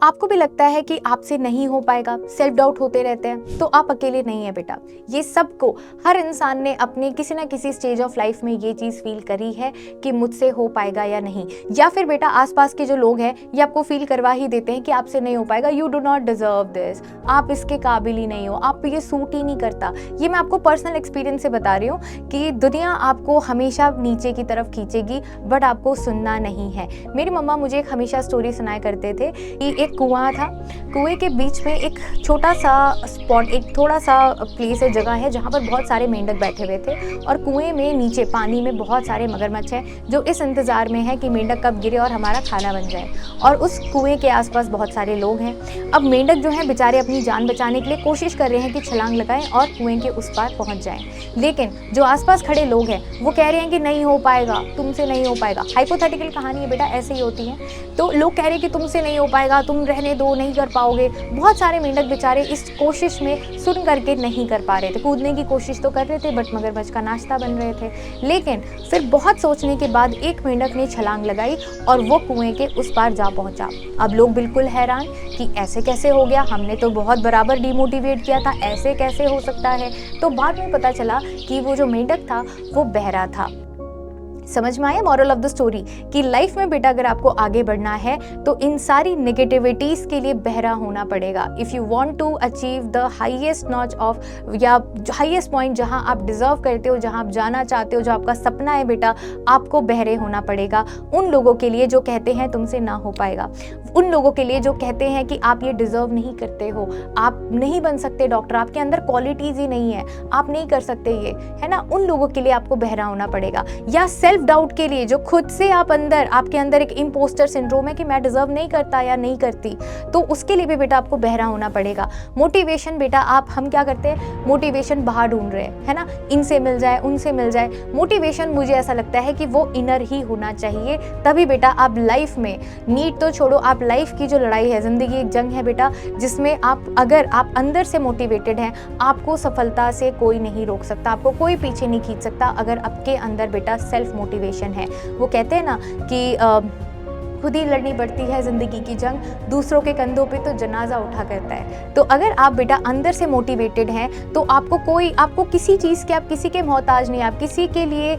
आपको भी लगता है कि आपसे नहीं हो पाएगा, सेल्फ डाउट होते रहते हैं, तो आप अकेले नहीं है बेटा। ये सबको, हर इंसान ने अपने किसी ना किसी स्टेज ऑफ लाइफ में ये चीज़ फील करी है कि मुझसे हो पाएगा या नहीं। या फिर बेटा आसपास के जो लोग हैं ये आपको फील करवा ही देते हैं कि आपसे नहीं हो पाएगा, you do not deserve this, आप इसके काबिल ही नहीं हो, आप पे ये सूट ही नहीं करता। ये मैं आपको पर्सनल एक्सपीरियंस से बता रही हूँ कि दुनिया आपको हमेशा नीचे की तरफ खींचेगी, बट आपको सुनना नहीं है। मेरी मम्मा मुझे एक हमेशा स्टोरी सुनाया करते थे कि एक कुआं था, कुएं के बीच में एक छोटा सा स्पॉट, एक थोड़ा सा प्लेस है, जगह है जहाँ पर बहुत सारे मेंढक बैठे हुए थे और कुएं में नीचे पानी में बहुत सारे मगरमच्छ हैं जो इस इंतज़ार में है कि मेंढक कब गिरे और हमारा खाना बन जाए। और उस कुएं के आसपास बहुत सारे लोग हैं। अब मेंढक जो हैं बेचारे अपनी जान बचाने के लिए कोशिश कर रहे हैं कि छलांग लगाएं और कुएं के उस पार पहुंच जाएं, लेकिन जो आसपास खड़े लोग हैं वो कह रहे हैं कि नहीं हो पाएगा, तुमसे नहीं हो पाएगा। हाइपोथेटिकल कहानी है बेटा, ऐसे ही होती है। तो लोग कह रहे हैं कि तुमसे नहीं हो पाएगा, तुम रहने दो, नहीं कर पाओगे। बहुत सारे मेंढक बेचारे इस कोशिश में सुन करके नहीं कर पा रहे थे, कूदने की कोशिश तो कर रहे थे बट मगरमच्छ का नाश्ता बन रहे थे। लेकिन फिर बहुत सोचने के बाद एक मेंढक ने छलांग लगाई और वो कुएं के उस पार जा पहुंचा। अब लोग बिल्कुल हैरान कि ऐसे कैसे हो गया, हमने तो बहुत बराबर डिमोटिवेट किया था, ऐसे कैसे हो सकता है। तो बाद में पता चला कि वो जो मेंढक था वो बहरा था। समझ में आया मॉरल ऑफ द स्टोरी कि लाइफ में बेटा अगर आपको आगे बढ़ना है तो इन सारी नेगेटिविटीज़ के लिए बहरा होना पड़ेगा। If you want to achieve the highest notch of या हाईएस्ट पॉइंट जहां आप डिजर्व करते हो, जहां आप जाना चाहते हो, जो आपका सपना है बेटा, आपको बहरे होना पड़ेगा। उन लोगों के लिए जो कहते हैं तुमसे ना हो पाएगा, उन लोगों के लिए जो कहते हैं कि आप ये डिजर्व नहीं करते हो, आप नहीं बन सकते डॉक्टर, आपके अंदर क्वालिटीज़ ही नहीं है, आप नहीं कर सकते ये, है ना, उन लोगों के लिए आपको बहरा होना पड़ेगा। या सेल्फ डाउट के लिए जो खुद से आपके अंदर एक इम्पोस्टर सिंड्रोम है कि मैं डिजर्व नहीं करता या नहीं करती, तो उसके लिए भी बेटा आपको बहरा होना पड़ेगा। मोटिवेशन बेटा, हम क्या करते हैं, मोटिवेशन बाहर ढूंढ रहे हैं, है ना, इनसे मिल जाए, उनसे मिल जाए। मोटिवेशन मुझे ऐसा लगता है कि वो इनर ही होना चाहिए, तभी बेटा आप लाइफ में, नीट तो छोड़ो, आप लाइफ की जो लड़ाई है, जिंदगी एक जंग है बेटा, जिसमें अगर आप अंदर से मोटिवेटेड हैं, आपको सफलता से कोई नहीं रोक सकता, आपको कोई पीछे नहीं खींच सकता अगर आपके अंदर बेटा सेल्फ मोटिवेशन है। वो कहते हैं ना कि खुद ही लड़नी पड़ती है ज़िंदगी की जंग, दूसरों के कंधों पे तो जनाजा उठा करता है। तो अगर आप बेटा अंदर से मोटिवेटेड हैं तो आपको किसी चीज़ के, आप किसी के मोहताज नहीं, आप किसी के लिए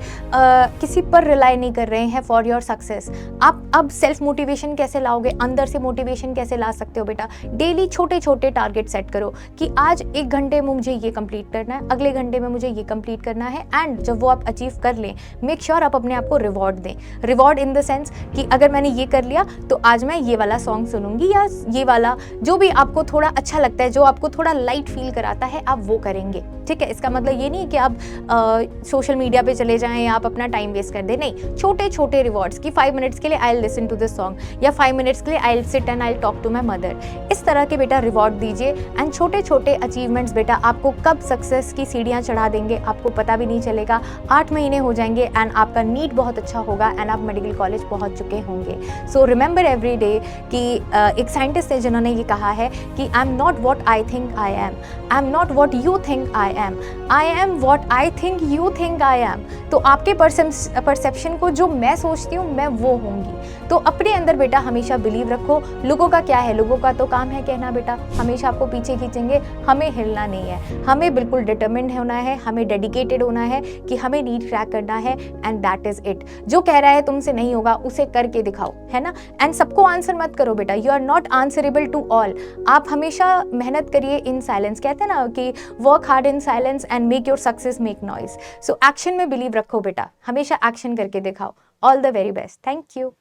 किसी पर रिलाई नहीं कर रहे हैं फॉर योर सक्सेस। आप अब सेल्फ मोटिवेशन कैसे लाओगे, अंदर से मोटिवेशन कैसे ला सकते हो बेटा? डेली छोटे छोटे टारगेट सेट करो कि आज 1 घंटे में मुझे ये कंप्लीट करना है, अगले घंटे में मुझे ये कंप्लीट करना है। एंड जब वो आप अचीव कर लें, मेक श्योर आप अपने आप को रिवॉर्ड दें। रिवॉर्ड इन द सेंस कि अगर मैंने ये कर लिया तो आज मैं ये वाला सॉन्ग सुनूंगी, या ये वाला जो भी आपको थोड़ा अच्छा लगता है, जो आपको थोड़ा लाइट फील कराता है, आप वो करेंगे। ठीक है, इसका मतलब ये नहीं है कि आप सोशल मीडिया पे चले जाएं या आप अपना टाइम वेस्ट कर दें, नहीं, छोटे छोटे रिवॉर्ड्स कि 5 मिनट्स के लिए I will listen to this song, या 5 मिनट्स के लिए I will sit and I will talk to my mother. इस तरह के बेटा रिवॉर्ड दीजिए। एंड छोटे छोटे अचीवमेंट्स बेटा आपको कब सक्सेस की सीढ़ियाँ चढ़ा देंगे आपको पता भी नहीं चलेगा। 8 महीने हो जाएंगे एंड आपका नीट बहुत अच्छा होगा एंड आप मेडिकल कॉलेज पहुँच चुके होंगे। सो रिमेंबर एवरी डे कि एक साइंटिस्ट है जिन्होंने ये कहा है कि I am not what I think I am, I am not what you think I am, I am what I think you think I am. तो आपके परसेप्शन को जो मैं सोचती हूँ मैं वो होंगी। तो अपने अंदर बेटा हमेशा बिलीव रखो। लोगों का क्या है, लोगों का तो काम है कहना बेटा, हमेशा आपको पीछे खींचेंगे, हमें हिलना नहीं है, हमें बिल्कुल डिटरमिन्ड होना है, हमें डेडिकेटेड होना है कि हमें नीट क्रैक करना है एंड दैट इज इट। जो कह रहा है तुमसे नहीं होगा उसे करके दिखाओ, है ना। एंड सबको आंसर मत करो बेटा, you are not answerable to all. आप हमेशा मेहनत करिए इन साइलेंस, कहते हैं ना कि work hard in silence and make your success make noise. So action में बिलीव रखो बेटा, हमेशा एक्शन करके दिखाओ। All the very best, thank you.